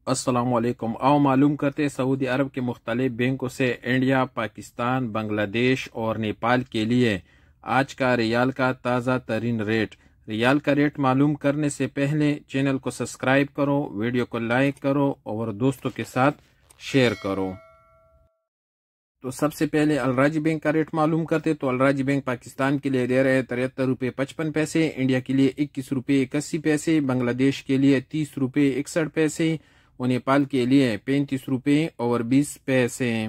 السلام علیکم۔ آؤ معلوم کرتے سعودی عرب کے مختلف بینکوں سے انڈیا، پاکستان، بنگلہ دیش اور نیپال کے لیے آج کا ریال کا تازہ ترین ریٹ۔ ریال کا ریٹ معلوم کرنے سے پہلے چینل کو سبسکرائب کرو، ویڈیو کو لائک کرو اور دوستوں کے ساتھ شیئر کرو۔ تو سب سے پہلے الراجی بینک کا ریٹ معلوم کرتے تو الراجی بینک پاکستان کے لیے دے رہے 73 روپے 55 پیسے، انڈیا کے لیے 21 روپے 81 پیسے، بنگلہ دیش کے لیے 30 روپے 61 پیسے اور نیپال کے لیے 35 روپے اور 20 پیسے۔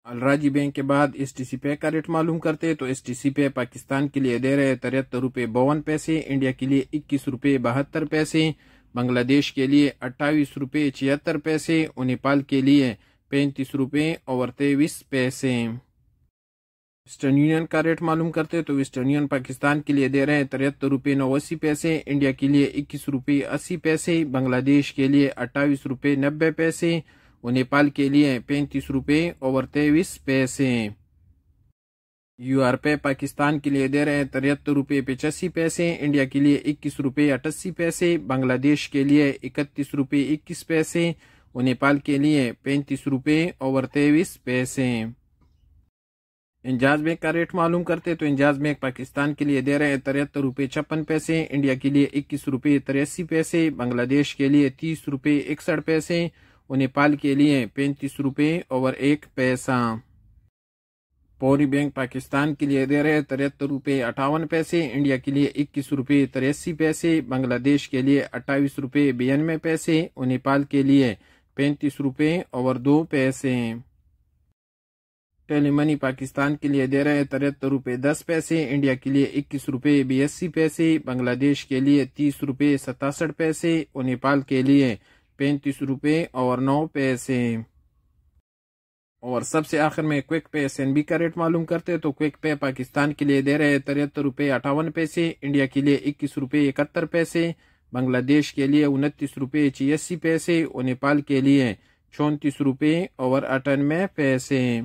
الراجی بینک کے بعد ایس ٹی سی پے کا ریٹ معلوم کرتے تو ایس ٹی سی پے پاکستان کے لیے دے رہے 73 روپے 52 پیسے، انڈیا کے لیے 21 روپے 72 پیسے، بنگلہ دیش کے لیے 28 روپے 76 پیسے اور نیپال کے لیے 35 روپے اور 23 پیسے۔ ویسٹرن یونین کا ریٹ معلوم کرتے تو ویسٹرن یونین پاکستان کے لیے دے رہے ہیں 73 روپے 89 پیسے، انڈیا کے لیے 21 روپے 80 پیسے، بنگلہ دیش کے لیے 28 روپے 90 پیسے اور نیپال کے لیے 35 روپے اور 23 پیسے۔ یو آر پے پاکستان کے لیے دے رہے ہیں 73 روپے 85 پیسے، انڈیا کے لیے 21 روپے 88 پیسے، بنگلہ دیش کے لیے 31 روپے 21 پیسے اور نیپال کے لیے 35 روپے اور 23 پیسے۔ انجاز بینک کا ریٹ معلوم کرتے تو انجاز بینک پاکستان کے لیے دے رہے ہیں 73 روپے 56 پیسے، انڈیا کے لیے 21 روپے 83 پیسے، بنگلہ دیش کے لیے 30 روپے 61 پیسے اور نیپال کے لیے 35 روپے اور 1 پیسہ۔ پوری بینک پاکستان کے لیے دے رہے 73 روپے 58 پیسے، انڈیا کے لیے 21 روپے 83 پیسے، بنگلہ دیش کے لیے 28 روپے 92 پیسے اور نیپال کے لیے 35 روپے اور 2 پیسے۔ ٹیلی منی پاکستان کے لیے دے رہے 73 روپے 10 پیسے، انڈیا کے لیے 21 روپے 82 پیسے، بنگلہ دیش کے لیے 30 روپے 67 پیسے اور نیپال کے لیے 35 روپے اور 9 پیسے۔ اور سب سے آخر میں quick pay S N B کا ریٹ معلوم کرتے تو کوئک پے پاکستان کے لیے دے رہے 73 روپے 58 پیسے، انڈیا کے لیے 21 روپے 71 پیسے، بنگلہ دیش کے لیے 29 روپے 86 پیسے اور نیپال کے لیے 34 روپے اور 98 پیسے۔